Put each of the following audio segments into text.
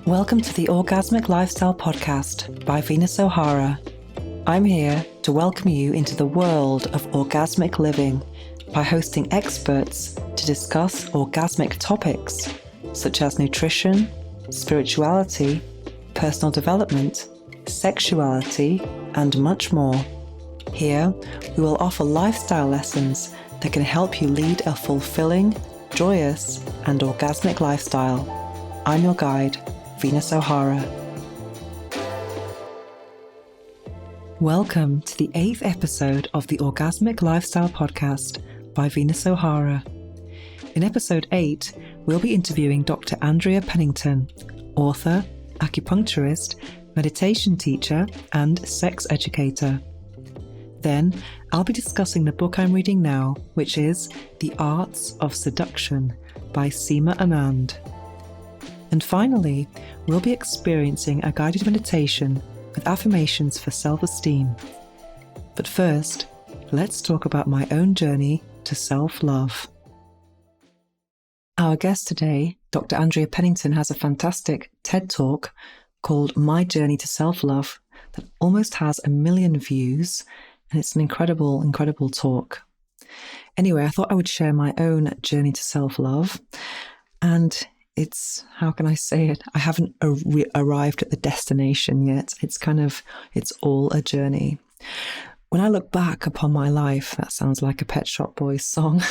Welcome to the Orgasmic Lifestyle Podcast by Venus O'Hara. I'm here to welcome you into the world of orgasmic living by hosting experts to discuss orgasmic topics such as nutrition, spirituality, personal development, sexuality, and much more. Here, we will offer lifestyle lessons that can help you lead a fulfilling, joyous, and orgasmic lifestyle. I'm your guide, Venus O'Hara. Welcome to the 8th episode of the Orgasmic Lifestyle Podcast by Venus O'Hara. In episode 8, we'll be interviewing Dr. Andrea Pennington, author, acupuncturist, meditation teacher, and sex educator. Then, I'll be discussing the book I'm reading now, which is The Arts of Seduction by Seema Anand. And finally, we'll be experiencing a guided meditation with affirmations for self-esteem. But first, let's talk about my own journey to self-love. Our guest today, Dr. Andrea Pennington, has a fantastic TED Talk called My Journey to Self-Love that almost has 1 million views, and it's an incredible, incredible talk. Anyway, I thought I would share my own journey to self-love, and it's, how can I say it? I haven't arrived at the destination yet. It's all a journey. When I look back upon my life, that sounds like a Pet Shop Boys song.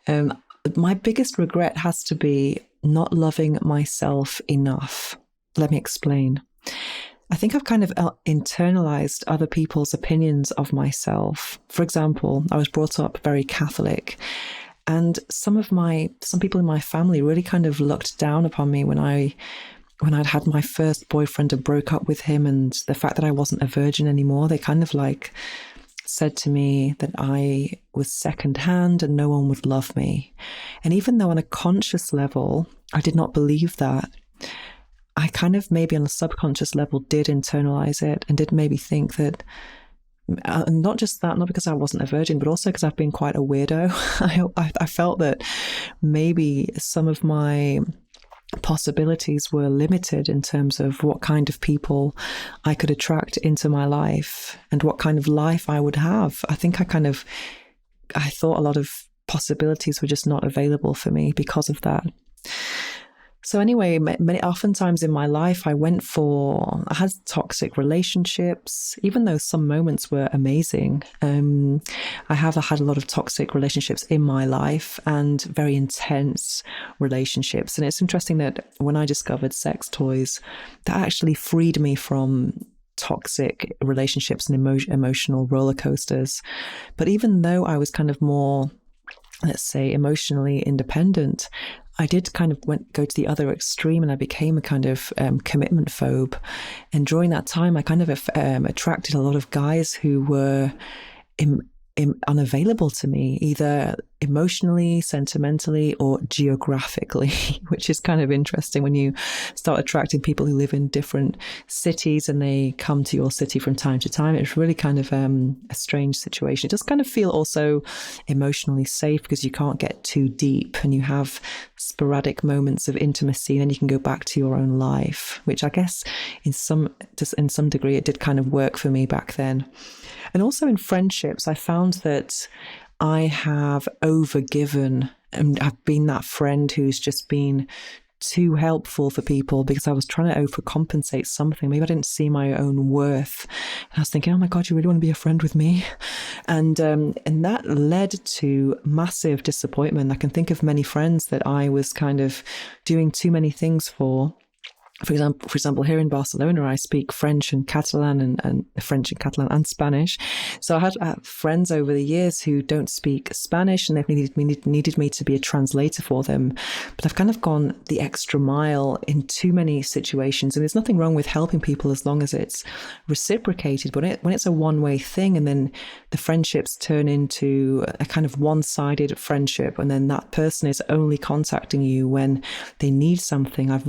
My biggest regret has to be not loving myself enough. Let me explain. I think I've kind of internalized other people's opinions of myself. For example, I was brought up very Catholic, and some people in my family really kind of looked down upon me when I'd had my first boyfriend and broke up with him, and the fact that I wasn't a virgin anymore. They kind of like said to me that I was secondhand and no one would love me. And even though on a conscious level, I did not believe that, I kind of maybe on a subconscious level did internalize it and did maybe think that, not just that, not because I wasn't a virgin, but also because I've been quite a weirdo. I felt that maybe some of my possibilities were limited in terms of what kind of people I could attract into my life and what kind of life I would have. I think I thought a lot of possibilities were just not available for me because of that. So anyway, oftentimes in my life, I had toxic relationships, even though some moments were amazing. I have had a lot of toxic relationships in my life and very intense relationships. And it's interesting that when I discovered sex toys, that actually freed me from toxic relationships and emotional roller coasters. But even though I was kind of more, let's say, emotionally independent, I did kind of go to the other extreme, and I became a kind of commitment phobe. And during that time, I kind of attracted a lot of guys who were unavailable to me, either emotionally, sentimentally, or geographically, which is kind of interesting when you start attracting people who live in different cities and they come to your city from time to time. It's really kind of a strange situation. It does kind of feel also emotionally safe because you can't get too deep and you have sporadic moments of intimacy, and then you can go back to your own life, which I guess in some degree it did kind of work for me back then. And also in friendships, I found that I have overgiven, and I've been that friend who's just been too helpful for people because I was trying to overcompensate something. Maybe I didn't see my own worth. And I was thinking, oh my God, you really want to be a friend with me? And that led to massive disappointment. I can think of many friends that I was kind of doing too many things for. For example, here in Barcelona, I speak French and Catalan and Spanish. So I had friends over the years who don't speak Spanish, and they've needed me to be a translator for them. But I've kind of gone the extra mile in too many situations. And there's nothing wrong with helping people as long as it's reciprocated. But when it's a one-way thing, and then the friendships turn into a kind of one-sided friendship, and then that person is only contacting you when they need something, I've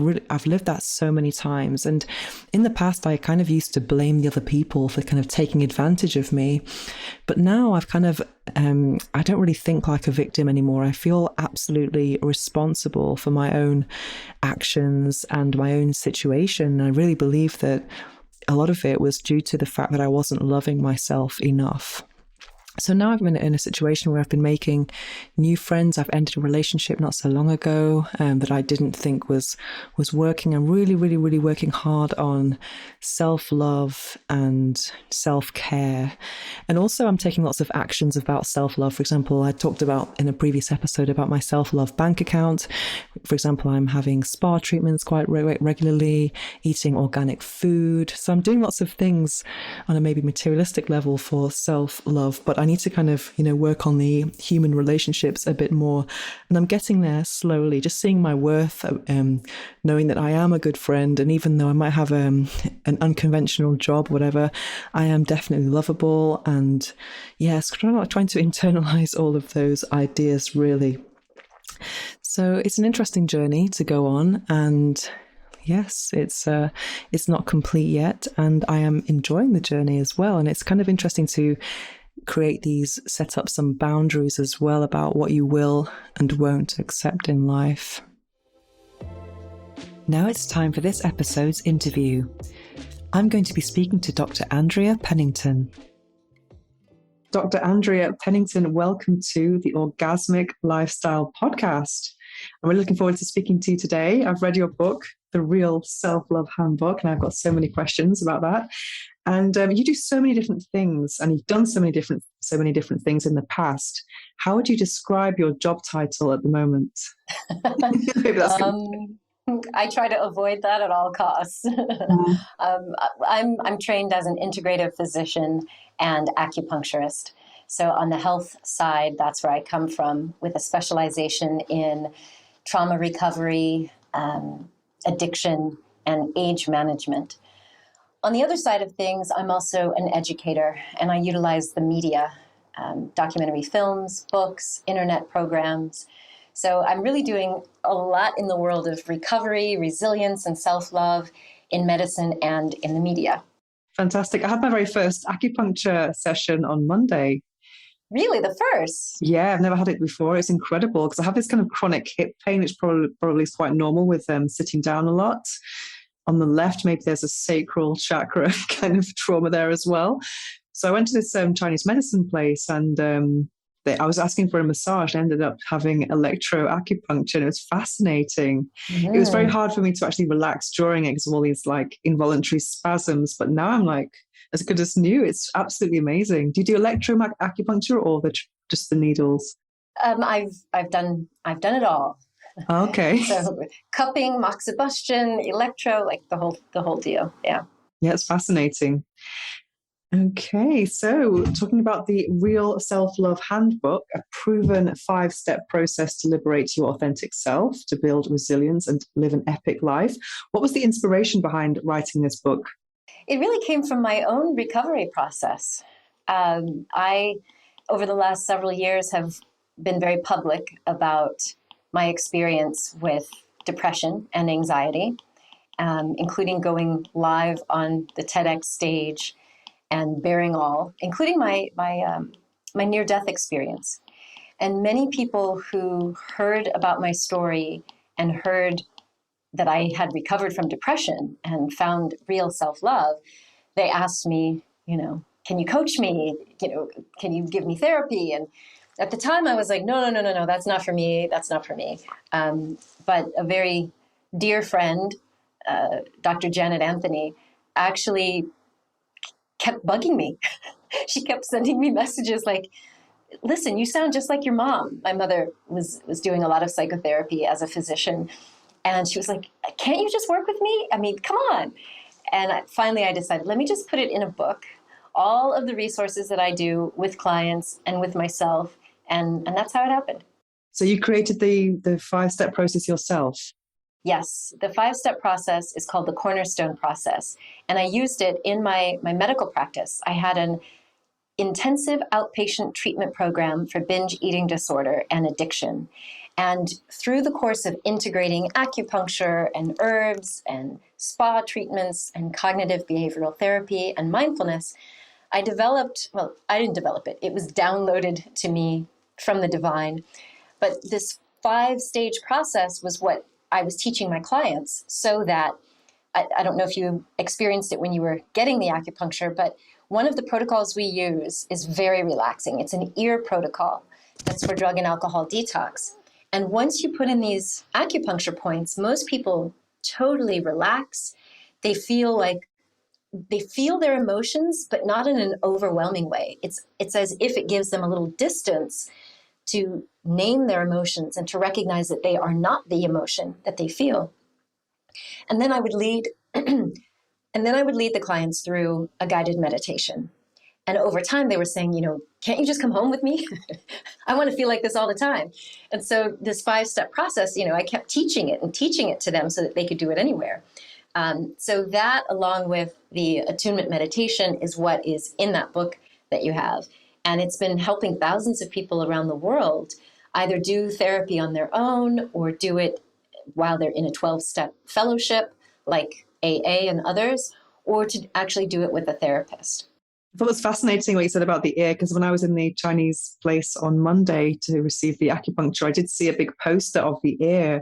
lived that so so many times. And in the past, I kind of used to blame the other people for kind of taking advantage of me. But now I've kind of, I don't really think like a victim anymore. I feel absolutely responsible for my own actions and my own situation. I really believe that a lot of it was due to the fact that I wasn't loving myself enough. So now I've been in a situation where I've been making new friends. I've ended a relationship not so long ago that I didn't think was working. I'm really, really, really working hard on self-love and self-care. And also I'm taking lots of actions about self-love. For example, I talked about in a previous episode about my self-love bank account. For example, I'm having spa treatments quite regularly, eating organic food. So I'm doing lots of things on a maybe materialistic level for self-love, but I need to kind of, work on the human relationships a bit more. And I'm getting there slowly, just seeing my worth, knowing that I am a good friend. And even though I might have an unconventional job, whatever, I am definitely lovable. And yes, trying to internalize all of those ideas, really. So it's an interesting journey to go on. And yes, it's not complete yet. And I am enjoying the journey as well. And it's kind of interesting to set up some boundaries as well about what you will and won't accept in life. Now it's time for this episode's interview. I'm going to be speaking to Dr. Andrea Pennington. Dr. Andrea Pennington, welcome to the Orgasmic Lifestyle Podcast. I'm really looking forward to speaking to you today. I've read your book, The Real Self-Love Handbook, and I've got so many questions about that. And you do so many different things, and you've done so many different things in the past. How would you describe your job title at the moment? Maybe that's I try to avoid that at all costs. I'm trained as an integrative physician and acupuncturist. So on the health side, that's where I come from, with a specialization in trauma recovery, addiction, and age management. On the other side of things, I'm also an educator, and I utilize the media, documentary films, books, internet programs. So I'm really doing a lot in the world of recovery, resilience, and self-love in medicine and in the media. Fantastic. I had my very first acupuncture session on Monday. Really? The first? Yeah, I've never had it before. It's incredible because I have this kind of chronic hip pain, which probably is quite normal with sitting down a lot. On the left, maybe there's a sacral chakra kind of trauma there as well. So I went to this Chinese medicine place, and I was asking for a massage. I ended up having electroacupuncture, and it was fascinating. It was very hard for me to actually relax during it because of all these like involuntary spasms. But now I'm like as good as new. It's absolutely amazing. Do you do electroacupuncture or just the needles? I've done it all. Okay. So cupping, moxibustion, electro, like the whole deal. Yeah. Yeah, it's fascinating. Okay, so talking about the Real Self-Love Handbook, a proven 5-step process to liberate your authentic self, to build resilience and live an epic life. What was the inspiration behind writing this book? It really came from my own recovery process. I, over the last several years, have been very public about my experience with depression and anxiety, including going live on the TEDx stage and bearing all, including my near-death experience. And many people who heard about my story and heard that I had recovered from depression and found real self-love, they asked me, can you coach me? Can you give me therapy? And at the time I was like, no, that's not for me. That's not for me. But a very dear friend, Dr. Janet Anthony, actually kept bugging me. She kept sending me messages like, listen, you sound just like your mom. My mother was doing a lot of psychotherapy as a physician. And she was like, can't you just work with me? I mean, come on. And finally I decided, let me just put it in a book, all of the resources that I do with clients and with myself. And that's how it happened. So you created the 5-step process yourself? Yes, the 5-step process is called the Cornerstone process. And I used it in my medical practice. I had an intensive outpatient treatment program for binge eating disorder and addiction. And through the course of integrating acupuncture and herbs and spa treatments and cognitive behavioral therapy and mindfulness, I developed, well, I didn't develop it. It was downloaded to me from the divine. But this 5-stage process was what I was teaching my clients, so that, I don't know if you experienced it when you were getting the acupuncture, but one of the protocols we use is very relaxing. It's an ear protocol that's for drug and alcohol detox. And once you put in these acupuncture points, most people totally relax. They feel their emotions, but not in an overwhelming way. It's as if it gives them a little distance to name their emotions and to recognize that they are not the emotion that they feel. And then I would lead the clients through a guided meditation. And over time they were saying, can't you just come home with me? I want to feel like this all the time. And so this 5-step process, I kept teaching it to them so that they could do it anywhere. So that, along with the attunement meditation, is what is in that book that you have. And it's been helping thousands of people around the world either do therapy on their own or do it while they're in a 12-step fellowship like AA and others, or to actually do it with a therapist. I thought it was fascinating what you said about the ear, because when I was in the Chinese place on Monday to receive the acupuncture, I did see a big poster of the ear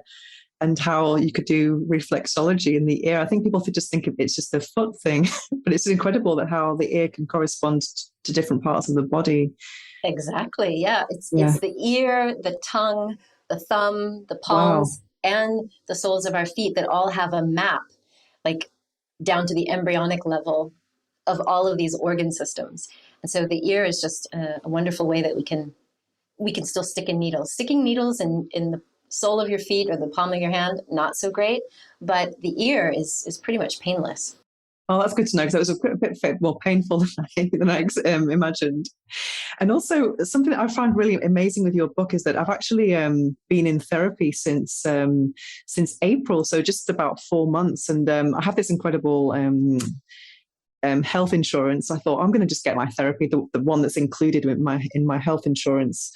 and how you could do reflexology in the ear. I think people just think it's just a foot thing, but it's incredible that how the ear can correspond to different parts of the body. Exactly, yeah. It's the ear, the tongue, the thumb, the palms, and the soles of our feet that all have a map, like down to the embryonic level of all of these organ systems. And so the ear is just a wonderful way that we can still stick in needles. Sticking needles in the sole of your feet or the palm of your hand, not so great, but the ear is pretty much painless. Oh, that's good to know, because it was a bit more painful than I imagined. And also, something that I found really amazing with your book is that I've actually been in therapy since April, so just about 4 months, and I have this incredible health insurance. I thought I'm going to just get my therapy, the one that's included in my health insurance.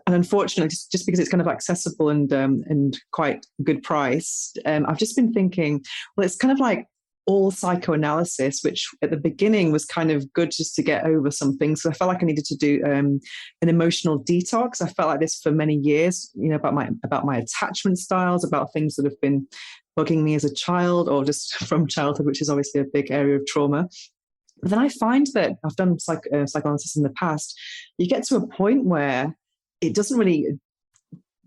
And unfortunately, just because it's kind of accessible and quite good price, I've just been thinking, well, it's kind of like all psychoanalysis, which at the beginning was kind of good just to get over some things. So I felt like I needed to do an emotional detox. I felt like this for many years, about my attachment styles, about things that have been bugging me as a child or just from childhood, which is obviously a big area of trauma. But then I find that I've done psychoanalysis in the past. You get to a point where it doesn't really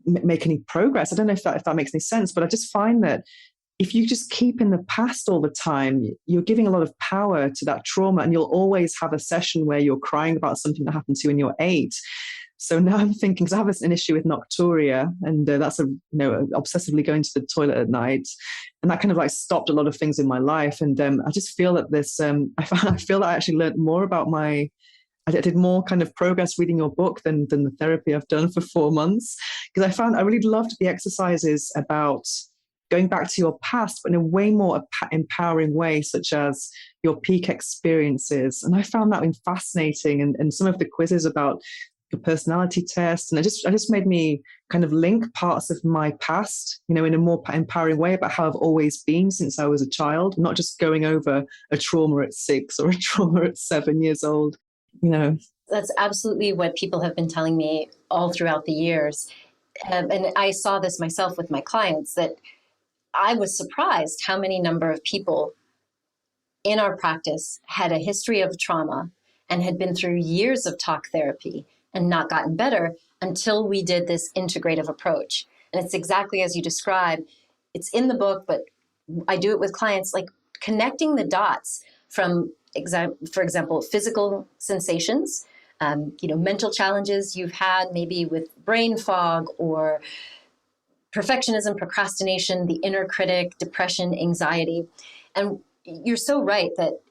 make any progress. I don't know if that makes any sense, but I just find that if you just keep in the past all the time, you're giving a lot of power to that trauma, and you'll always have a session where you're crying about something that happened to you when you're 8. So now I'm thinking, because I have an issue with nocturia, and that's obsessively going to the toilet at night, and that kind of like stopped a lot of things in my life. And I just feel that I feel that I actually learned more about I did more kind of progress reading your book than the therapy I've done for 4 months, because I really loved the exercises about going back to your past, but in a way more empowering way, such as your peak experiences. And I found that fascinating, and some of the quizzes about your personality test, and it just made me kind of link parts of my past, in a more empowering way about how I've always been since I was a child, not just going over a trauma at 6 or a trauma at 7 years old. That's absolutely what people have been telling me all throughout the years. And I saw this myself with my clients, that I was surprised how many number of people in our practice had a history of trauma and had been through years of talk therapy and not gotten better until we did this integrative approach. And it's exactly as you describe. It's in the book, but I do it with clients, like connecting the dots from, for example, physical sensations, mental challenges you've had maybe with brain fog or perfectionism, procrastination, the inner critic, depression, anxiety. And you're so right that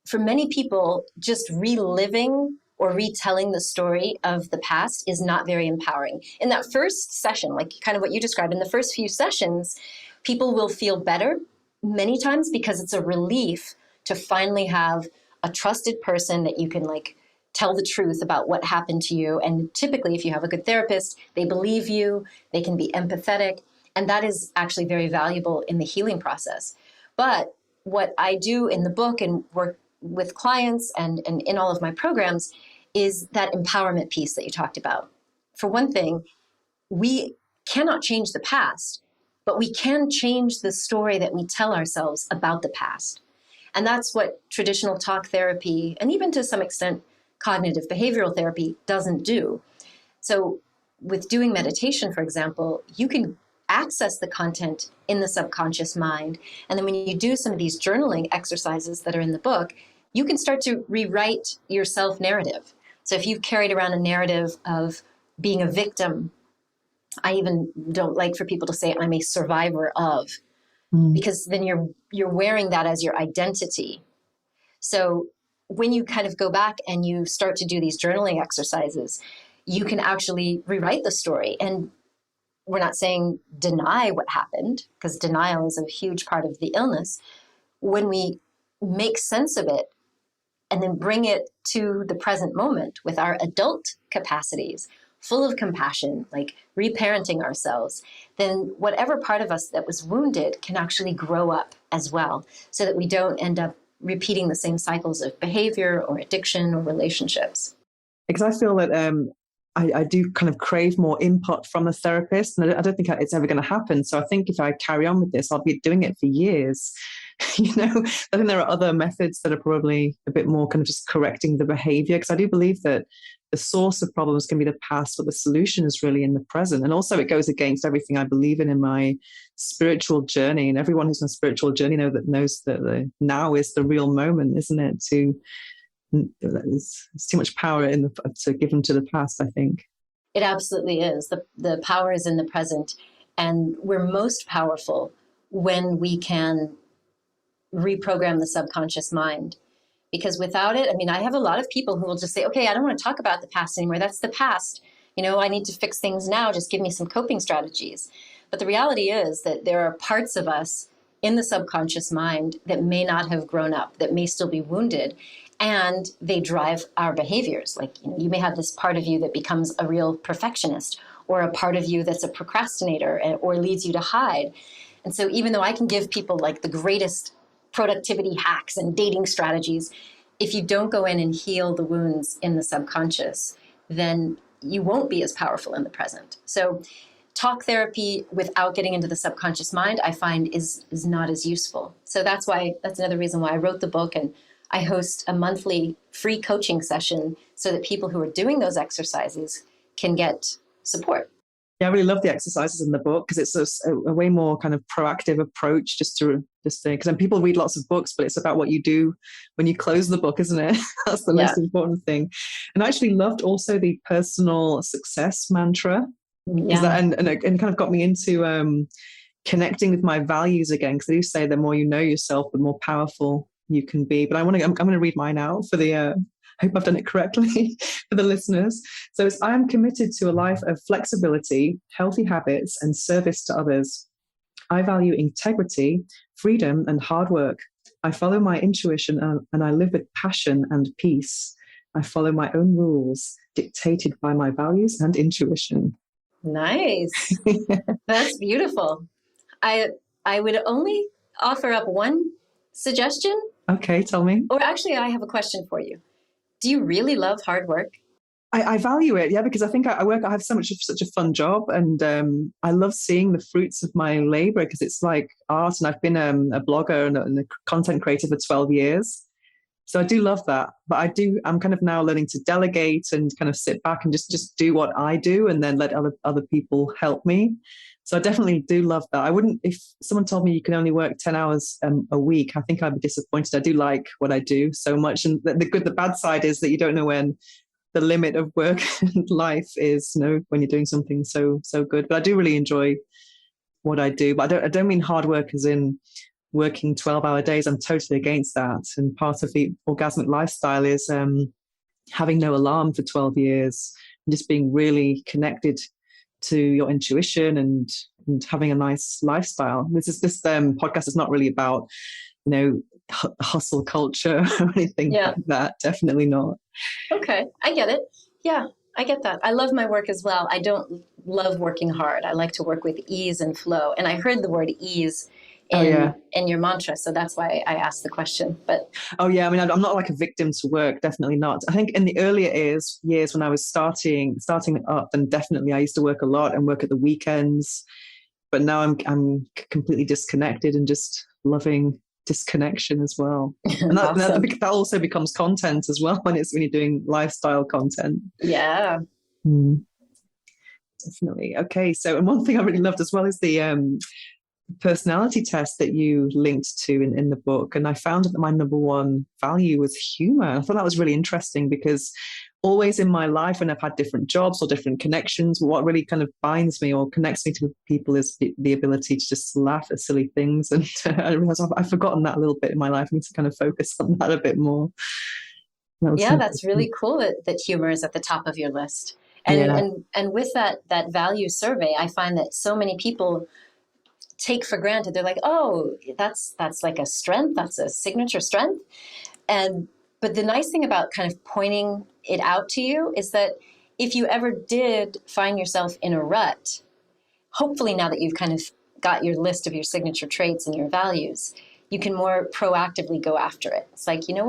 for many people, just reliving or retelling the story of the past is not very empowering. In that first session, like kind of what you described, in the first few sessions, people will feel better many times because it's a relief to finally have a trusted person that you can tell the truth about what happened to you. And typically, if you have a good therapist, they believe you, they can be empathetic. And that is actually very valuable in the healing process. But what I do in the book and work with clients and in all of my programs is that empowerment piece that you talked about. For one thing, we cannot change the past, but we can change the story that we tell ourselves about the past. And that's what traditional talk therapy, and even to some extent, cognitive behavioral therapy doesn't do. So with doing meditation, for example, you can access the content in the subconscious mind. And then when you do some of these journaling exercises that are in the book, you can start to rewrite your self-narrative. So if you've carried around a narrative of being a victim, I even don't like for people to say I'm a survivor of, because then you're wearing that as your identity. So when you kind of go back and you start to do these journaling exercises, you can actually rewrite the story. And we're not saying deny what happened, because denial is a huge part of the illness. When we make sense of it and then bring it to the present moment with our adult capacities, full of compassion, like reparenting ourselves, then whatever part of us that was wounded can actually grow up as well, so that we don't end up repeating the same cycles of behavior or addiction or relationships. Because I feel that I do kind of crave more input from a therapist, and I don't think it's ever going to happen. So I think if I carry on with this, I'll be doing it for years. I think there are other methods that are probably a bit more kind of just correcting the behavior, because I do believe that the source of problems can be the past, but the solution is really in the present. And also it goes against everything I believe in my spiritual journey. And everyone who's on a spiritual journey knows that the now is the real moment, isn't it? There's too much power to give them to the past, I think. It absolutely is. The power is in the present. And we're most powerful when we can reprogram the subconscious mind. Because without it, I have a lot of people who will just say, okay, I don't want to talk about the past anymore. That's the past. I need to fix things now. Just give me some coping strategies. But the reality is that there are parts of us in the subconscious mind that may not have grown up, that may still be wounded, and they drive our behaviors. Like, you may have this part of you that becomes a real perfectionist, or a part of you that's a procrastinator, or leads you to hide. And so even though I can give people like the greatest productivity hacks and dating strategies, if you don't go in and heal the wounds in the subconscious, then you won't be as powerful in the present. So talk therapy without getting into the subconscious mind, I find is not as useful. So that's another reason why I wrote the book, and I host a monthly free coaching session so that people who are doing those exercises can get support. Yeah, I really love the exercises in the book, because it's a way more kind of proactive approach because then people read lots of books, but it's about what you do when you close the book, isn't it? That's the most important thing. And I actually loved also the personal success mantra, because and it kind of got me into connecting with my values again, because they do say the more you know yourself, the more powerful you can be. But I'm going to read mine out for the I hope I've done it correctly for the listeners. So I am committed to a life of flexibility, healthy habits, and service to others. I value integrity, freedom, and hard work. I follow my intuition and I live with passion and peace. I follow my own rules, dictated by my values and intuition. Nice. That's beautiful. I would only offer up one suggestion. Okay, tell me. Or actually, I have a question for you. Do you really love hard work? I value it, because I think I have such a fun job, and I love seeing the fruits of my labor, because it's like art, and I've been a blogger and a content creator for 12 years. So I do love that, but I'm kind of now learning to delegate and kind of sit back and just do what I do, and then let other people help me. So I definitely do love that. I wouldn't, if someone told me you can only work 10 hours a week, I think I'd be disappointed. I do like what I do so much. And the bad side is that you don't know when the limit of work and life is, when you're doing something so good. But I do really enjoy what I do. But I don't mean hard work as in working 12-hour days. I'm totally against that. And part of the orgasmic lifestyle is having no alarm for 12 years and just being really connected to your intuition and having a nice lifestyle. This podcast is not really about, hustle culture or anything Yeah. like that. Definitely not. Okay. I get it. Yeah, I get that. I love my work as well. I don't love working hard. I like to work with ease and flow. And I heard the word ease Oh yeah. in your mantra, so that's why I asked the question. But Oh yeah. I mean, I'm not like a victim to work. Definitely not. I think in the earlier years when I was starting up, then definitely I used to work a lot and work at the weekends. But now I'm completely disconnected and just loving disconnection as well. And awesome. that also becomes content as well when you're doing lifestyle content. Yeah. Definitely. Okay. So, and one thing I really loved as well is the personality test that you linked to in the book. And I found that my number one value was humor. I thought that was really interesting because always in my life, when I've had different jobs or different connections, what really kind of binds me or connects me to people is the ability to just laugh at silly things. And I realize I've forgotten that a little bit in my life. I need to kind of focus on that a bit more. Yeah, that's really cool that humor is at the top of your list. And with that value survey, I find that so many people take for granted. They're like, oh, that's like a strength. That's a signature strength. But the nice thing about kind of pointing it out to you is that if you ever did find yourself in a rut, hopefully now that you've kind of got your list of your signature traits and your values, you can more proactively go after it. It's like, you know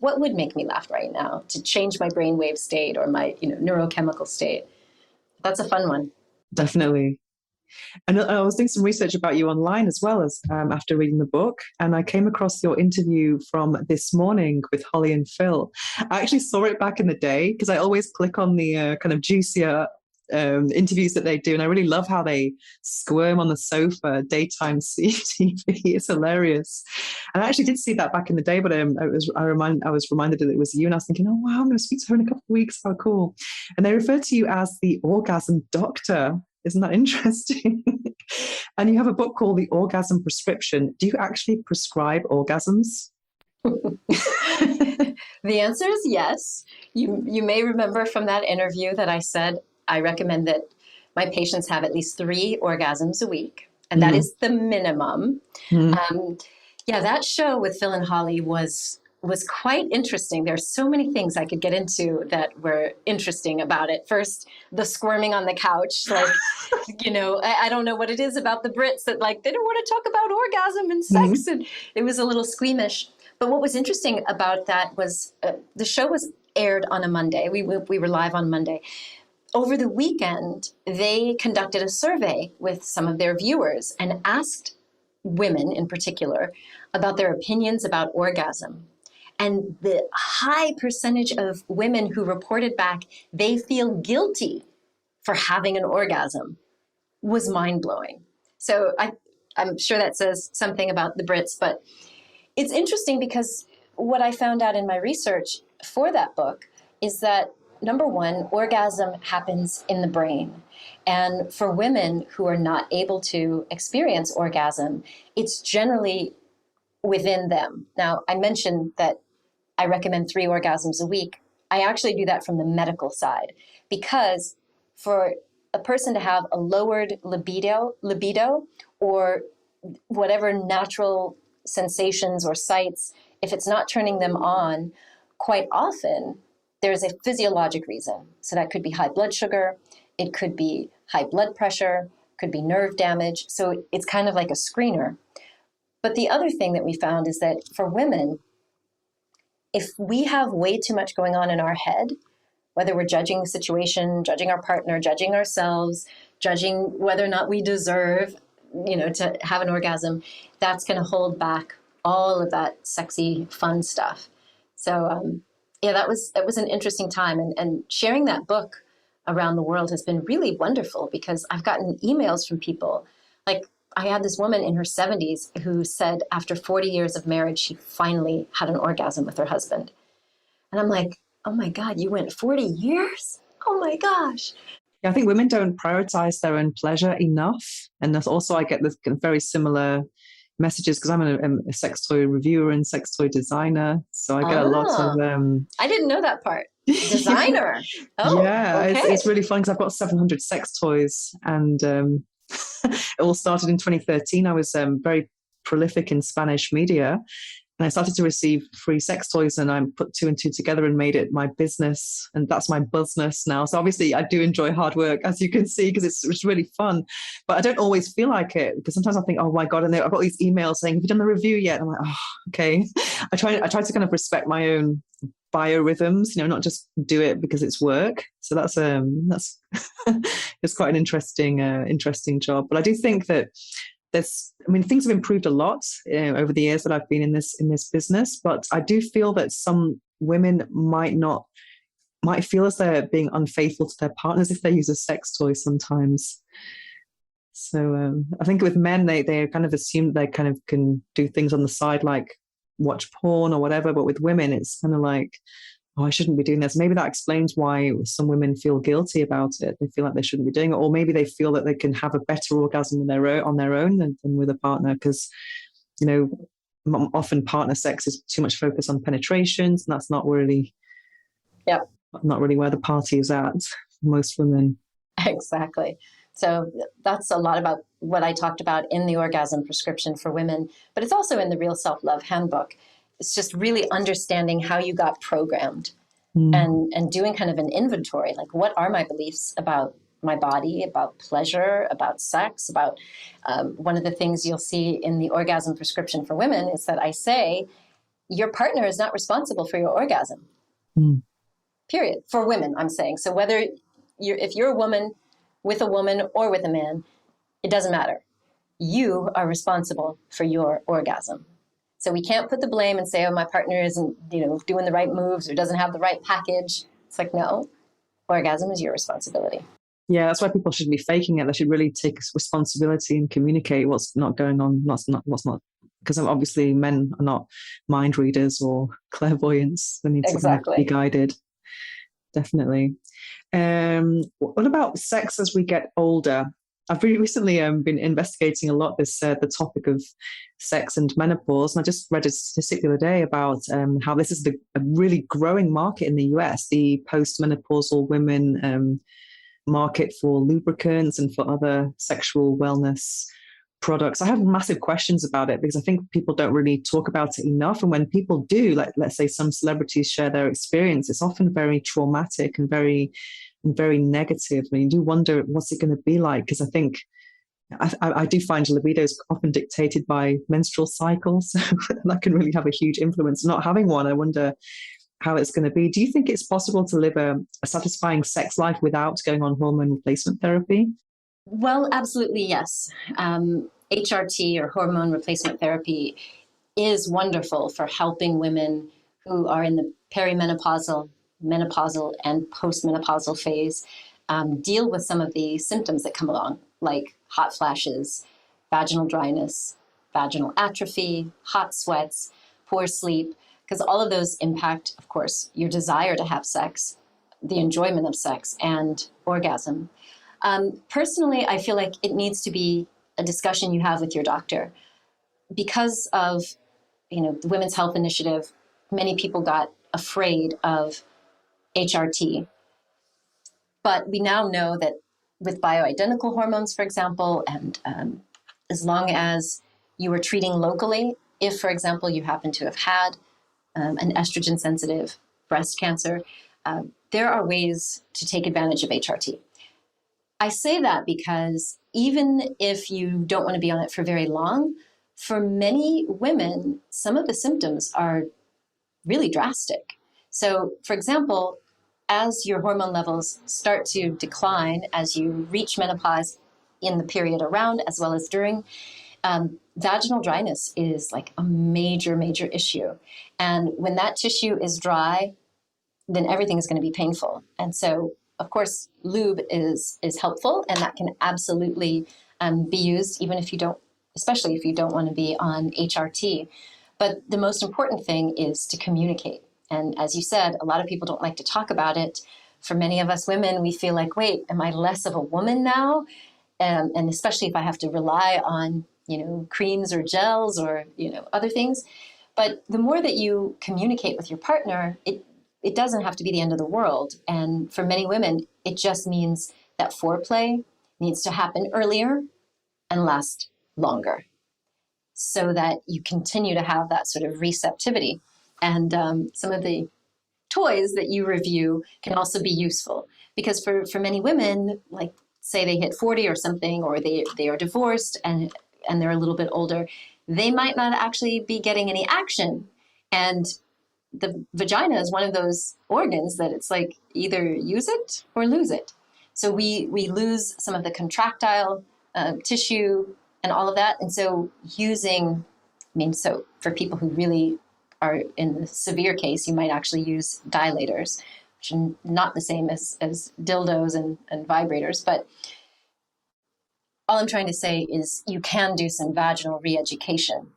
what would make me laugh right now to change my brainwave state or my, neurochemical state? That's a fun one. Definitely. And I was doing some research about you online as well as after reading the book. And I came across your interview from this morning with Holly and Phil. I actually saw it back in the day because I always click on the kind of juicier interviews that they do. And I really love how they squirm on the sofa, daytime TV. It's hilarious. And I actually did see that back in the day, but I was reminded that it was you. And I was thinking, oh, wow, I'm going to speak to her in a couple of weeks. How cool. And they referred to you as the orgasm doctor. Isn't that interesting? And you have a book called The Orgasm Prescription. Do you actually prescribe orgasms? The answer is yes. You may remember from that interview that I said I recommend that my patients have at least 3 orgasms a week, and that is the minimum. That show with Phil and Holly was quite interesting. There's so many things I could get into that were interesting about it. First, the squirming on the couch, like, I don't know what it is about the Brits that like, they don't want to talk about orgasm and sex. And it was a little squeamish. But what was interesting about that was the show was aired on a Monday. We were live on Monday. Over the weekend, they conducted a survey with some of their viewers and asked women in particular about their opinions about orgasm. And the high percentage of women who reported back they feel guilty for having an orgasm was mind-blowing. So I'm sure that says something about the Brits, but it's interesting because what I found out in my research for that book is that, number one, orgasm happens in the brain. And for women who are not able to experience orgasm, it's generally within them. Now, I mentioned that I recommend 3 orgasms a week. I actually do that from the medical side because for a person to have a lowered libido or whatever natural sensations or sights, if it's not turning them on, quite often there's a physiologic reason. So that could be high blood sugar, it could be high blood pressure, could be nerve damage. So it's kind of like a screener. But the other thing that we found is that for women, if we have way too much going on in our head, whether we're judging the situation, judging our partner, judging ourselves, judging whether or not we deserve, to have an orgasm, that's going to hold back all of that sexy, fun stuff. So, that was an interesting time. And sharing that book around the world has been really wonderful because I've gotten emails from people. Like, I had this woman in her 70s who said after 40 years of marriage, she finally had an orgasm with her husband. And I'm like, oh my God, you went 40 years? Oh my gosh. Yeah, I think women don't prioritize their own pleasure enough. And that's also, I get this very similar messages because I'm a sex toy reviewer and sex toy designer. So I get a lot of... I didn't know that part. Designer. Oh, yeah, okay. It's really fun because I've got 700 sex toys and it all started in 2013. I was very prolific in Spanish media. And I started to receive free sex toys, and I put two and two together and made it my business. And that's my business now. So obviously I do enjoy hard work, as you can see, because it's really fun. But I don't always feel like it, because sometimes I think, oh my God, and I've got these emails saying, have you done the review yet? And I'm like, oh, okay. I try to kind of respect my own biorhythms, not just do it because it's work. So that's it's quite an interesting job. But I do think that things have improved a lot over the years that I've been in this business, but I do feel that some women might feel as they're being unfaithful to their partners if they use a sex toy sometimes. So I think with men, they kind of assume they kind of can do things on the side, like watch porn or whatever. But with women, it's kind of like, oh, I shouldn't be doing this. Maybe that explains why some women feel guilty about it. They feel like they shouldn't be doing it, or maybe they feel that they can have a better orgasm on their own than with a partner, because often partner sex is too much focus on penetrations, and that's not really where the party is at for most women. Exactly. So that's a lot about what I talked about in the Orgasm Prescription for Women, but it's also in the Real Self-Love Handbook. It's just really understanding how you got programmed and doing kind of an inventory, like what are my beliefs about my body, about pleasure, about sex, about one of the things you'll see in the Orgasm Prescription for Women is that I say your partner is not responsible for your orgasm. Period. For women, I'm saying. So whether if you're a woman with a woman or with a man, it doesn't matter. You are responsible for your orgasm. So we can't put the blame and say, oh, my partner isn't, doing the right moves or doesn't have the right package. It's like, no, orgasm is your responsibility. Yeah, that's why people shouldn't be faking it. They should really take responsibility and communicate what's not going on, what's not. Because obviously men are not mind readers or clairvoyants. They need to be guided. Definitely. What about sex as we get older? I've really recently been investigating a lot the topic of sex and menopause, and I just read a statistic the other day about how this is a really growing market in the US, the postmenopausal women market for lubricants and for other sexual wellness products. I have massive questions about it because I think people don't really talk about it enough. And when people do, like let's say some celebrities share their experience, it's often very traumatic and very negative. I mean, you do wonder what's it going to be like, because I think I do find libido is often dictated by menstrual cycles. So that can really have a huge influence. Not having one, I wonder how it's going to be. Do you think it's possible to live a satisfying sex life without going on hormone replacement therapy? Well, absolutely, yes. HRT or hormone replacement therapy is wonderful for helping women who are in the perimenopausal, menopausal, and postmenopausal phase deal with some of the symptoms that come along, like hot flashes, vaginal dryness, vaginal atrophy, hot sweats, poor sleep, because all of those impact, of course, your desire to have sex, the enjoyment of sex, and orgasm. Personally, I feel like it needs to be a discussion you have with your doctor. Because of, the Women's Health Initiative, many people got afraid of HRT. But we now know that with bioidentical hormones, for example, and as long as you are treating locally, if, for example, you happen to have had an estrogen-sensitive breast cancer, there are ways to take advantage of HRT. I say that because even if you don't want to be on it for very long, for many women, some of the symptoms are really drastic. So, for example, as your hormone levels start to decline, as you reach menopause in the period around as well as during, vaginal dryness is like a major, major issue. And when that tissue is dry, then everything is going to be painful. And so, of course, lube is helpful, and that can absolutely be used, even if you don't, especially if you don't want to be on HRT. But the most important thing is to communicate. And as you said, a lot of people don't like to talk about it. For many of us women, we feel like, wait, am I less of a woman now? And especially if I have to rely on, creams or gels or, other things. But the more that you communicate with your partner, it doesn't have to be the end of the world. And for many women, it just means that foreplay needs to happen earlier and last longer. so that you continue to have that sort of receptivity. And some of the toys that you review can also be useful, because for many women, like say they hit 40 or something, or they are divorced and they're a little bit older, they might not actually be getting any action. And the vagina is one of those organs that it's like either use it or lose it. So we lose some of the contractile tissue and all of that. And so so for people who really are in the severe case, you might actually use dilators, which are not the same as dildos and vibrators. But all I'm trying to say is you can do some vaginal re-education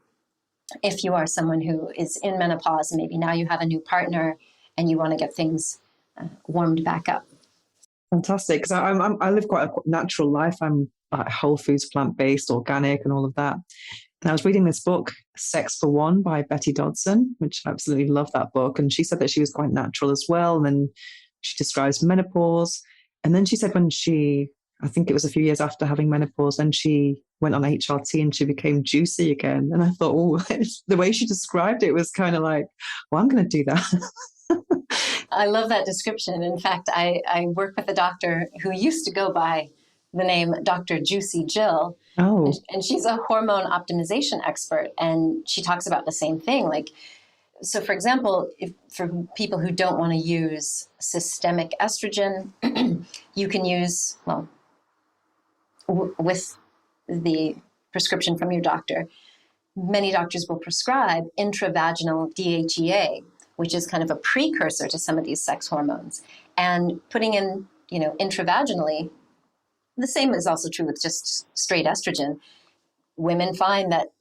if you are someone who is in menopause and maybe now you have a new partner and you want to get things warmed back up. Fantastic, because I live quite a natural life. I'm whole foods, plant-based, organic, and all of that. And I was reading this book, Sex for One by Betty Dodson, which I absolutely love that book. And she said that she was quite natural as well. And then she describes menopause. And then she said I think it was a few years after having menopause, then she went on HRT and she became juicy again. And I thought, oh, the way she described it was kind of like, well, I'm going to do that. I love that description. In fact, I work with a doctor who used to go by the name Dr. Juicy Jill. Oh. And she's a hormone optimization expert. And she talks about the same thing. Like, so for example, for people who don't want to use systemic estrogen, you can use, with the prescription from your doctor, many doctors will prescribe intravaginal DHEA, which is kind of a precursor to some of these sex hormones. And putting in, intravaginally, the same is also true with just straight estrogen. Women find that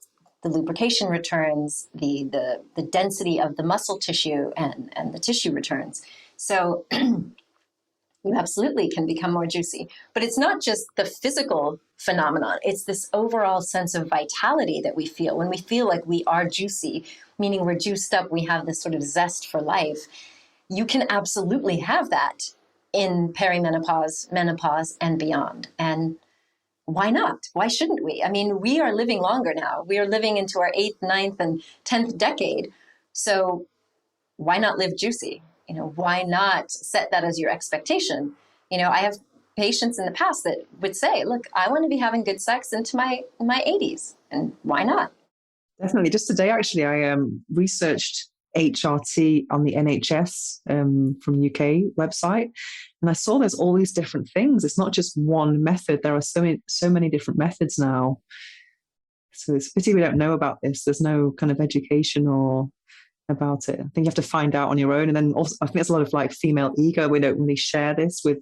the lubrication returns, the density of the muscle tissue and the tissue returns. So you absolutely can become more juicy. But it's not just the physical phenomenon. It's this overall sense of vitality that we feel. When we feel like we are juicy, meaning we're juiced up, we have this sort of zest for life. You can absolutely have that in perimenopause, menopause, and beyond. And why not? Why shouldn't we? I mean, we are living longer now. We are living into our 8th, 9th, and 10th decade. So why not live juicy? Why not set that as your expectation? I have patients in the past that would say, look, I want to be having good sex into my 80s. And why not? Definitely. Just today, actually, I researched HRT on the NHS from UK website, and I saw there's all these different things. It's not just one method. There are so many different methods now. So it's a pity we don't know about this. There's no kind of education or about it. I think you have to find out on your own. And then also, I think there's a lot of like female ego. We don't really share this with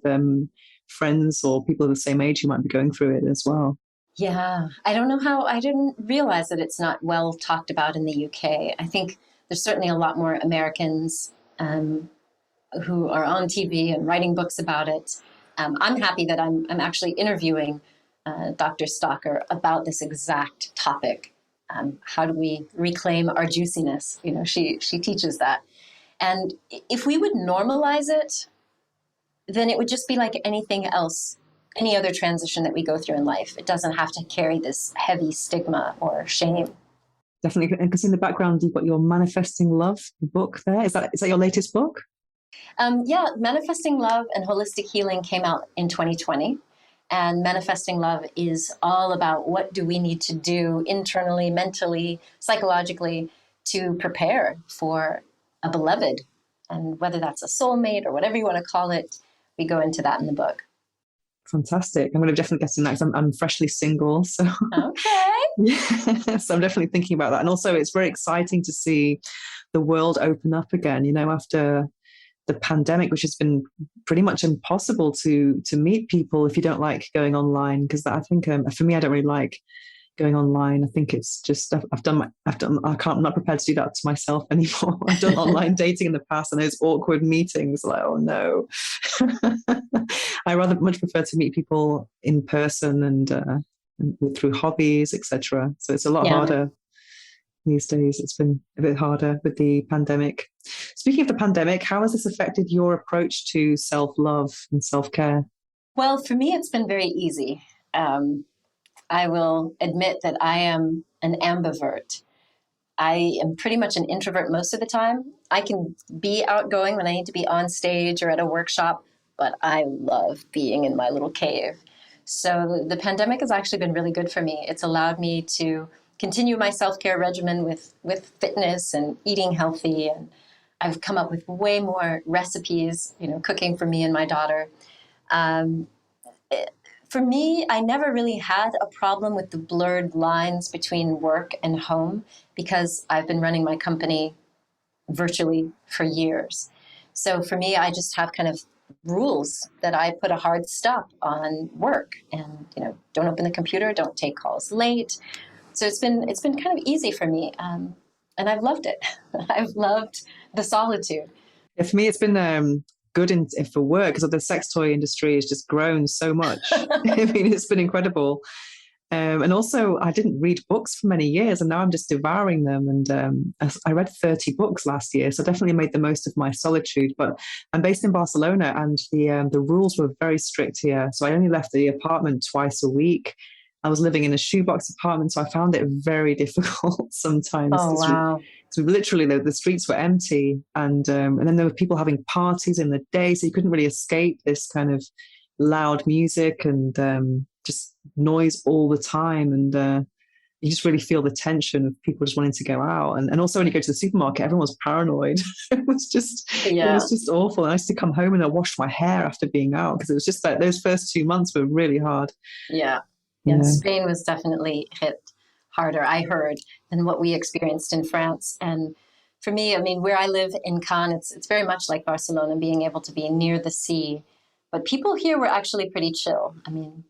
friends or people of the same age who might be going through it as well. Yeah, I don't know how. I didn't realize that it's not well talked about in the UK. I think there's certainly a lot more Americans who are on TV and writing books about it. I'm happy that I'm actually interviewing Dr. Stalker about this exact topic. How do we reclaim our juiciness? She teaches that. And if we would normalize it, then it would just be like anything else, any other transition that we go through in life. It doesn't have to carry this heavy stigma or shame. Definitely. And because in the background, you've got your Manifesting Love book there. Is that your latest book? Yeah, Manifesting Love and Holistic Healing came out in 2020. And Manifesting Love is all about what do we need to do internally, mentally, psychologically to prepare for a beloved. And whether that's a soulmate or whatever you want to call it, we go into that in the book. Fantastic. I'm going to definitely get in that because I'm freshly single. So okay. Yeah, so I'm definitely thinking about that. And also it's very exciting to see the world open up again, after the pandemic, which has been pretty much impossible to meet people if you don't like going online. Because I think for me, I don't really like going online. I think it's just I'm not prepared to do that to myself anymore. I've done online dating in the past, and those awkward meetings, like, oh no. I rather much prefer to meet people in person and through hobbies, etc. So it's a lot harder these days. It's been a bit harder with the pandemic. Speaking of the pandemic, how has this affected your approach to self-love and self-care? Well, for me, it's been very easy. I will admit that I am an ambivert. I am pretty much an introvert most of the time. I can be outgoing when I need to be on stage or at a workshop, but I love being in my little cave. So the pandemic has actually been really good for me. It's allowed me to continue my self-care regimen with fitness and eating healthy. And I've come up with way more recipes, cooking for me and my daughter. Um, for me, I never really had a problem with the blurred lines between work and home because I've been running my company virtually for years. So for me, I just have kind of rules that I put a hard stop on work and, don't open the computer, don't take calls late. So it's been kind of easy for me. And I've loved it. I've loved the solitude. Yeah, for me, it's been good for work because the sex toy industry has just grown so much. I mean, it's been incredible. And also, I didn't read books for many years, and now I'm just devouring them. And I read 30 books last year, so definitely made the most of my solitude. But I'm based in Barcelona, and the rules were very strict here. So I only left the apartment twice a week. I was living in a shoebox apartment, so I found it very difficult sometimes. Oh, wow. So literally, the streets were empty, and then there were people having parties in the day, so you couldn't really escape this kind of loud music and just noise all the time. And you just really feel the tension of people just wanting to go out. And also when you go to the supermarket, everyone was paranoid. It was just awful. And I used to come home and I washed my hair after being out because it was just like those first 2 months were really hard. Yeah. Spain was definitely hit harder, I heard, than what we experienced in France. And for me, I mean, where I live in Cannes, it's very much like Barcelona, being able to be near the sea. But people here were actually pretty chill. I mean,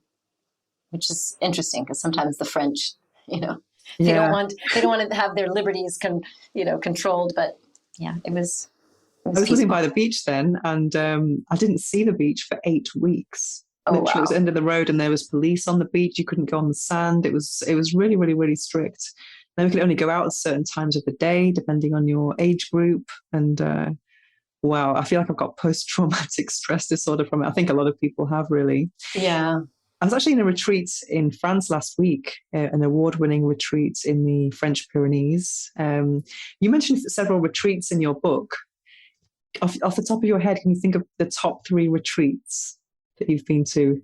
which is interesting because sometimes the French, they don't want to have their liberties controlled. But yeah, it was I was living by the beach then, and I didn't see the beach for 8 weeks. Literally, wow. It was the end of the road, and there was police on the beach. You couldn't go on the sand. It was really, really, really strict. Then we could only go out at certain times of the day, depending on your age group. And wow, I feel like I've got post-traumatic stress disorder from it. I think a lot of people have, really. Yeah. I was actually in a retreat in France last week, an award-winning retreat in the French Pyrenees. You mentioned several retreats in your book. Off the top of your head, can you think of the top 3 retreats that you've been to?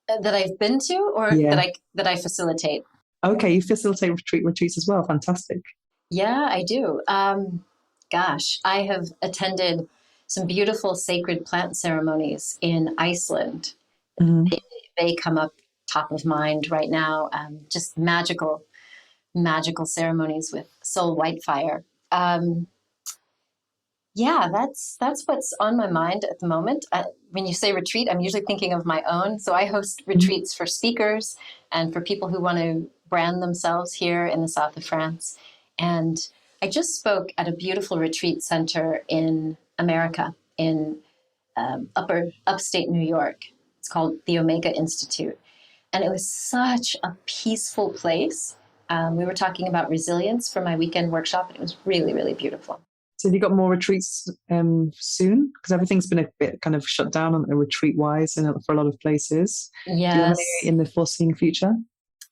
That I've been to, or that I facilitate? Okay, you facilitate retreats as well. Fantastic. Yeah, I do. Gosh, I have attended some beautiful sacred plant ceremonies in Iceland. Mm-hmm. They come up top of mind right now. Just magical ceremonies with soul white fire. Yeah, that's what's on my mind at the moment. When you say retreat, I'm usually thinking of my own. So I host retreats for speakers and for people who want to brand themselves here in the south of France. And I just spoke at a beautiful retreat center in America, in upstate New York. It's called the Omega Institute. And it was such a peaceful place. We were talking about resilience for my weekend workshop, and it was really, really beautiful. So have you got more retreats soon? Because everything's been a bit kind of shut down on retreat-wise for a lot of places. Yes. Do you have any in the foreseeing future?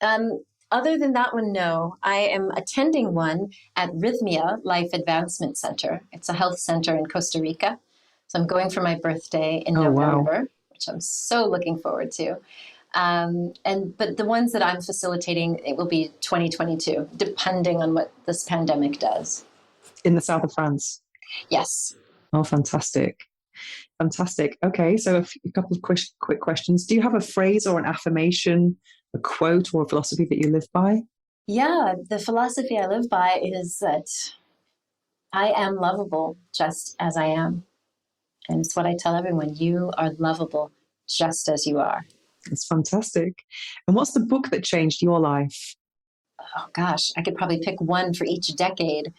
Other than that one, no. I am attending one at Rhythmia Life Advancement Center. It's a health center in Costa Rica. So I'm going for my birthday in November, wow. Which I'm so looking forward to. But the ones that I'm facilitating, it will be 2022, depending on what this pandemic does. In the south of France? Yes. Oh, fantastic. Fantastic. Okay, so a couple of quick questions. Do you have a phrase or an affirmation, a quote or a philosophy that you live by? Yeah, the philosophy I live by is that I am lovable just as I am. And it's what I tell everyone. You are lovable just as you are. That's fantastic. And what's the book that changed your life? Oh, gosh, I could probably pick one for each decade.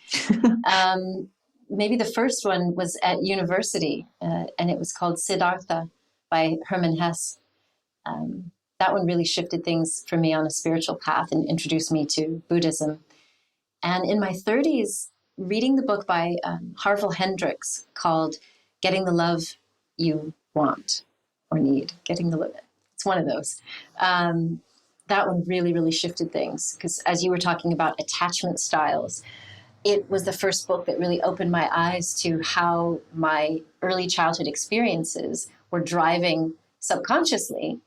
Maybe the first one was at university, and it was called Siddhartha by Hermann Hesse. That one really shifted things for me on a spiritual path and introduced me to Buddhism. And in my 30s, reading the book by Harville Hendrix called Getting the Love You Want or Need. It's one of those. that one really, really shifted things. Because as you were talking about attachment styles, it was the first book that really opened my eyes to how my early childhood experiences were driving subconsciously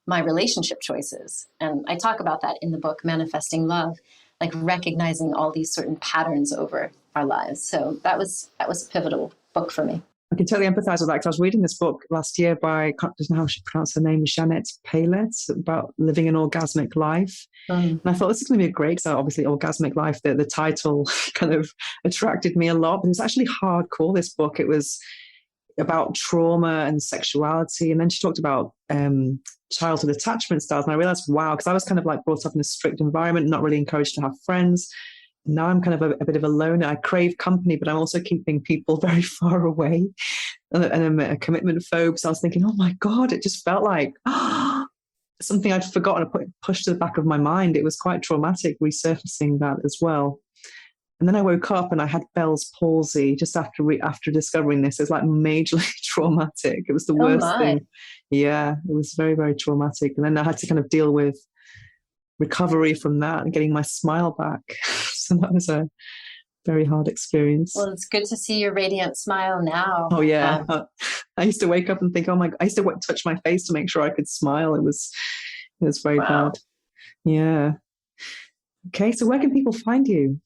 my relationship choices. And I talk about that in the book, Manifesting Love, like recognizing all these certain patterns over our lives. So that was a pivotal book for me. I can totally empathize with that, because I was reading this book last year by, I can't know how she pronounced her name, Jeanette Palet, about living an orgasmic life. And I thought this is going to be great, because obviously Orgasmic Life, the title kind of attracted me a lot. But it was actually hardcore, this book. It was about trauma and sexuality. And then she talked about childhood attachment styles. And I realized, wow, because I was kind of like brought up in a strict environment, not really encouraged to have friends. Now I'm kind of a bit of a loner. I crave company, but I'm also keeping people very far away. And I'm a commitment phobe. So I was thinking, oh my God, it just felt like something I'd forgotten to push to the back of my mind. It was quite traumatic resurfacing that as well. And then I woke up and I had Bell's palsy just after discovering this. It was like majorly traumatic. It was the worst thing. Yeah, it was very, very traumatic. And then I had to kind of deal with recovery from that and getting my smile back. So that was a very hard experience. Well, it's good to see your radiant smile now. Oh yeah. I used to wake up and think, oh my God, I used to touch my face to make sure I could smile. It was very bad. Yeah. Okay. So where can people find you?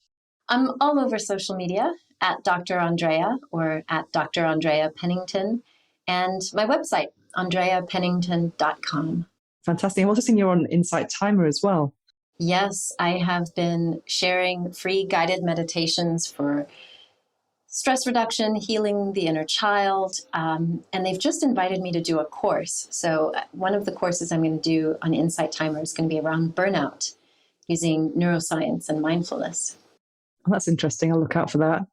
I'm all over social media at Dr. Andrea or at Dr. Andrea Pennington, and my website, andreapennington.com. Fantastic. I've also seen you're on Insight Timer as well. Yes, I have been sharing free guided meditations for stress reduction, healing the inner child, and they've just invited me to do a course. So one of the courses I'm going to do on Insight Timer is going to be around burnout using neuroscience and mindfulness. Well, that's interesting. I'll look out for that.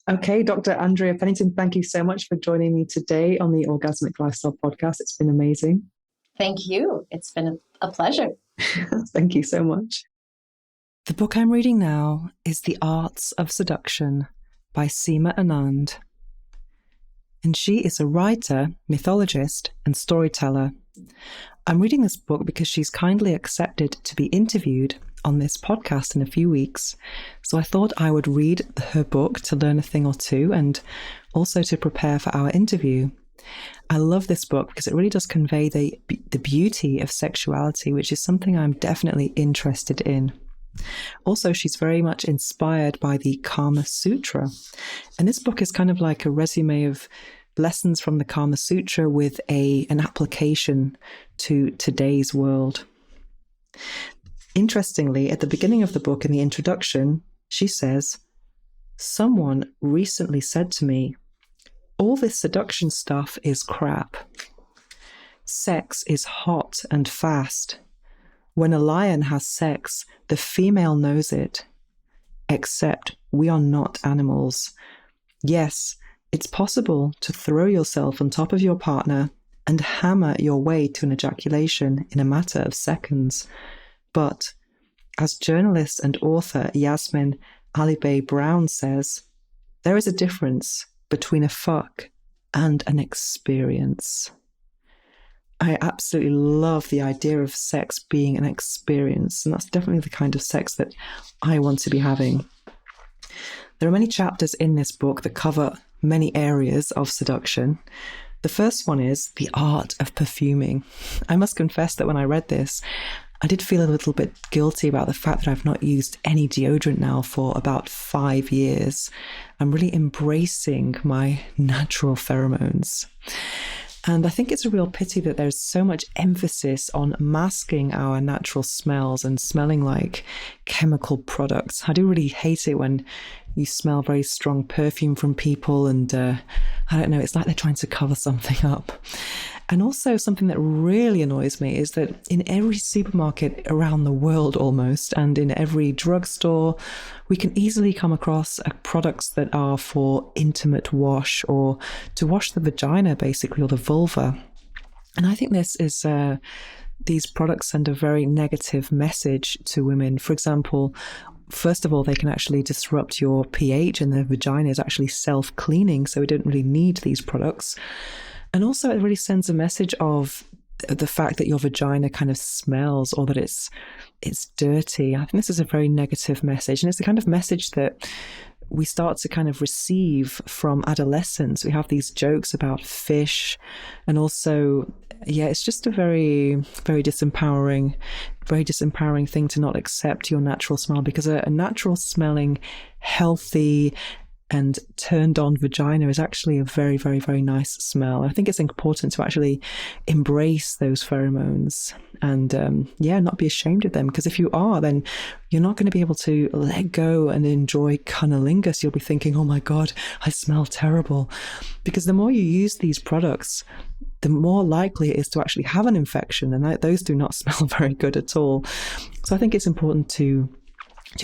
Okay, Dr. Andrea Pennington, thank you so much for joining me today on the Orgasmic Lifestyle Podcast. It's been amazing. Thank you. It's been a pleasure. Thank you so much. The book I'm reading now is The Arts of Seduction by Seema Anand. And she is a writer, mythologist, and storyteller. I'm reading this book because she's kindly accepted to be interviewed on this podcast in a few weeks. So I thought I would read her book to learn a thing or two and also to prepare for our interview. I love this book because it really does convey the beauty of sexuality, which is something I'm definitely interested in. Also, she's very much inspired by the Kama Sutra. And this book is kind of like a resume of lessons from the Kama Sutra with an application to today's world. Interestingly, at the beginning of the book, in the introduction, she says, "Someone recently said to me, all this seduction stuff is crap. Sex is hot and fast. When a lion has sex, the female knows it. Except we are not animals. Yes, it's possible to throw yourself on top of your partner and hammer your way to an ejaculation in a matter of seconds. But, as journalist and author Yasmin Alibay Brown says, there is a difference between a fuck and an experience." I absolutely love the idea of sex being an experience, and that's definitely the kind of sex that I want to be having. There are many chapters in this book that cover many areas of seduction. The first one is the art of perfuming. I must confess that when I read this, I did feel a little bit guilty about the fact that I've not used any deodorant now for about 5 years. I'm really embracing my natural pheromones. And I think it's a real pity that there's so much emphasis on masking our natural smells and smelling like chemical products. I do really hate it when you smell very strong perfume from people and I don't know, it's like they're trying to cover something up. And also something that really annoys me is that in every supermarket around the world almost, and in every drugstore, we can easily come across products that are for intimate wash or to wash the vagina basically, or the vulva. And I think this is these products send a very negative message to women. For example, first of all, they can actually disrupt your pH, and the vagina is actually self-cleaning, so we don't really need these products. And also it really sends a message of the fact that your vagina kind of smells, or that it's dirty. I think this is a very negative message, and it's the kind of message that we start to kind of receive from adolescence. We have these jokes about fish, and also, it's just a very, very disempowering thing to not accept your natural smell, because a natural smelling, healthy and turned on vagina is actually a very, very, very nice smell. I think it's important to actually embrace those pheromones and not be ashamed of them, because if you are, then you're not going to be able to let go and enjoy cunnilingus. You'll be thinking, oh my God, I smell terrible. Because the more you use these products, the more likely it is to actually have an infection, and those do not smell very good at all. So I think it's important to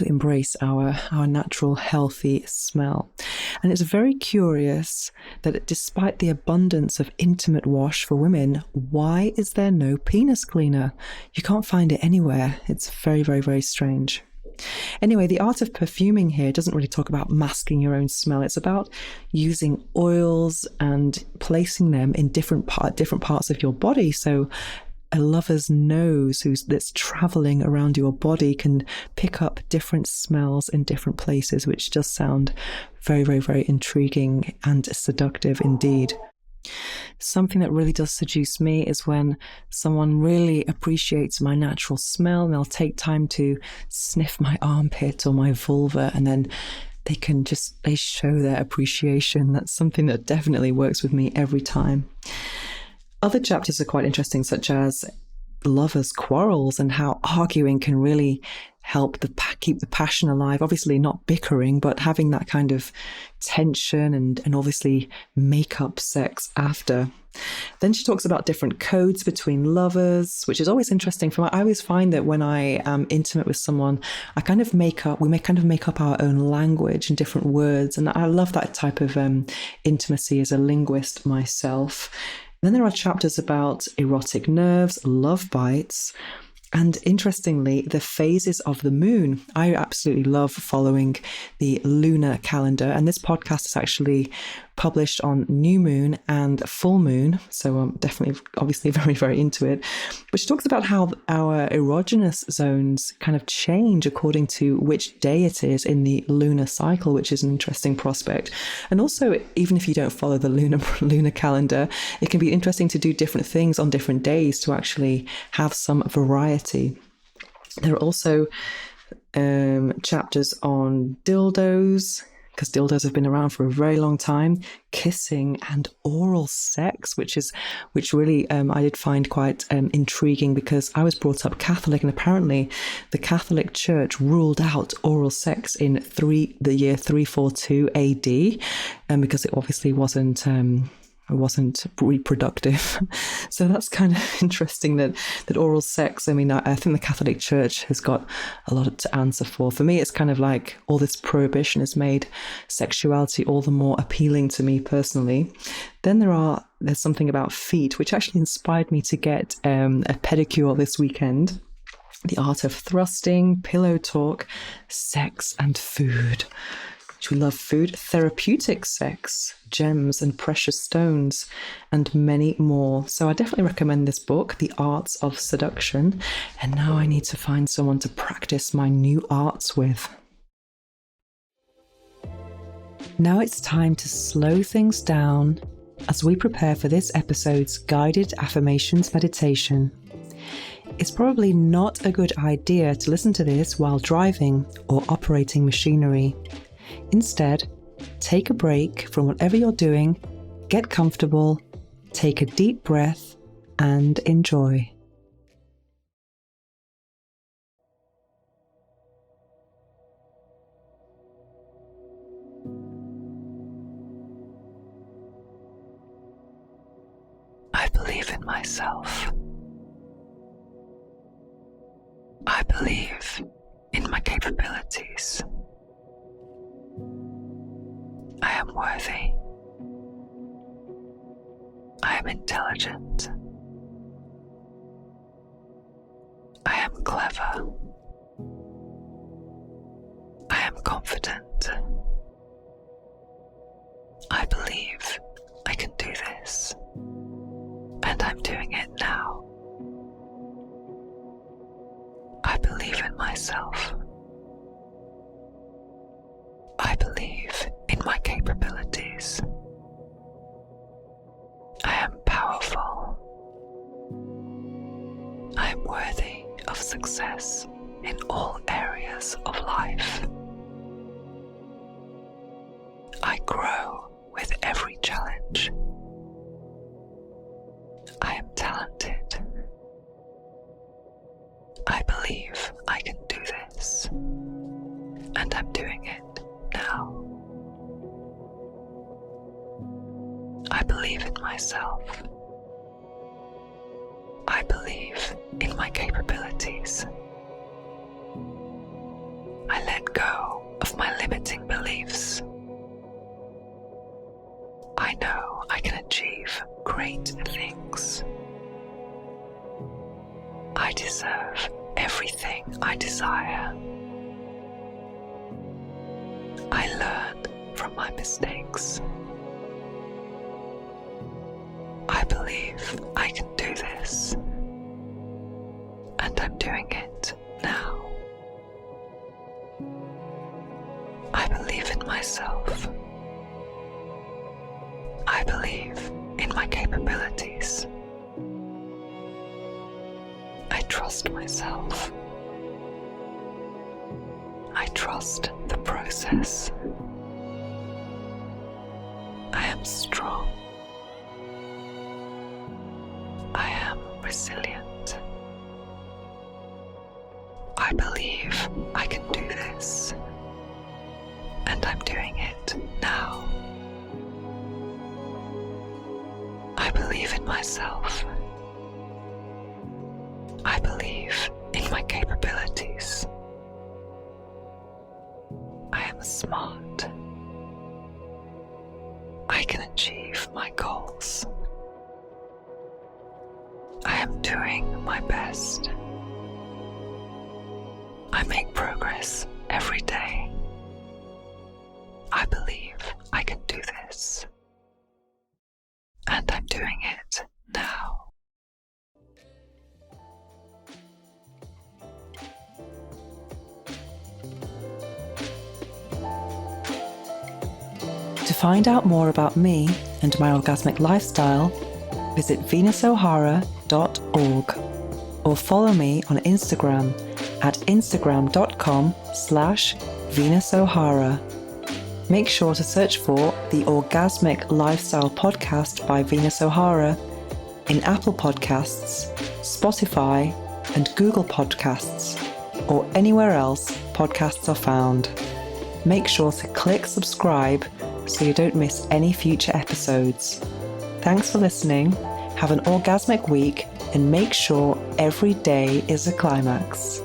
embrace our natural healthy smell. And it's very curious that despite the abundance of intimate wash for women, why is there no penis cleaner? You can't find it anywhere. It's very, very, very strange. Anyway, the art of perfuming here doesn't really talk about masking your own smell. It's about using oils and placing them in different parts of your body. So a lover's nose that's traveling around your body can pick up different smells in different places, which does sound very, very, very intriguing and seductive indeed. Something that really does seduce me is when someone really appreciates my natural smell, and they'll take time to sniff my armpit or my vulva, and then they show their appreciation. That's something that definitely works with me every time. Other chapters are quite interesting, such as lovers' quarrels and how arguing can really help keep the passion alive. Obviously not bickering, but having that kind of tension and obviously make up sex after. Then she talks about different codes between lovers, which is always interesting. I always find that when I am intimate with someone, we make up our own language and different words. And I love that type of intimacy as a linguist myself. Then there are chapters about erotic nerves, love bites, and interestingly, the phases of the moon. I absolutely love following the lunar calendar, and this podcast is actually published on new moon and full moon, so I'm definitely, obviously very, very into it. But she talks about how our erogenous zones kind of change according to which day it is in the lunar cycle, which is an interesting prospect. And also, even if you don't follow the lunar calendar, it can be interesting to do different things on different days to actually have some variety. There are also chapters on dildos, because dildos have been around for a very long time, kissing and oral sex, which really I did find quite intriguing, because I was brought up Catholic, and apparently the Catholic Church ruled out oral sex in the year 342 AD, because it obviously wasn't reproductive. So that's kind of interesting that oral sex, I mean, I think the Catholic Church has got a lot to answer for. For me, it's kind of like all this prohibition has made sexuality all the more appealing to me personally. Then there's something about feet, which actually inspired me to get a pedicure this weekend. The art of thrusting, pillow talk, sex and food. We love food, therapeutic sex, gems and precious stones, and many more. So I definitely recommend this book, The Arts of Seduction. And now I need to find someone to practice my new arts with. Now it's time to slow things down as we prepare for this episode's guided affirmations meditation. It's probably not a good idea to listen to this while driving or operating machinery. Instead, take a break from whatever you're doing, get comfortable, take a deep breath, and enjoy. I believe in myself. I believe in my capabilities. I am worthy. I am intelligent. I am clever. I am confident. I believe I can do this. And I'm doing it now. myself. I believe in my capabilities. I am powerful. I am worthy of success in all areas of life. I grow with every challenge. I am talented. I believe I can do this, and I'm doing it now. I believe in myself. I believe in my capabilities. I let go of my limiting beliefs. I know I can achieve great things. I deserve everything I desire. I learn from my mistakes. I believe I can do this, and I'm doing it now. I believe in myself. I believe in my capabilities. I trust myself. I trust the process. I am strong. I am resilient. I believe I can do this, and I'm doing it now. I believe in myself. I believe in my capabilities. I am smart. I can achieve my goals. I am doing my best. I make progress every day. I believe I can do this, and I'm doing it now. To find out more about me and my orgasmic lifestyle, visit venusohara.org or follow me on Instagram at instagram.com/venusohara. Make sure to search for the Orgasmic Lifestyle Podcast by Venus O'Hara in Apple Podcasts, Spotify, and Google Podcasts, or anywhere else podcasts are found. Make sure to click subscribe so you don't miss any future episodes. Thanks for listening, have an orgasmic week, and make sure every day is a climax.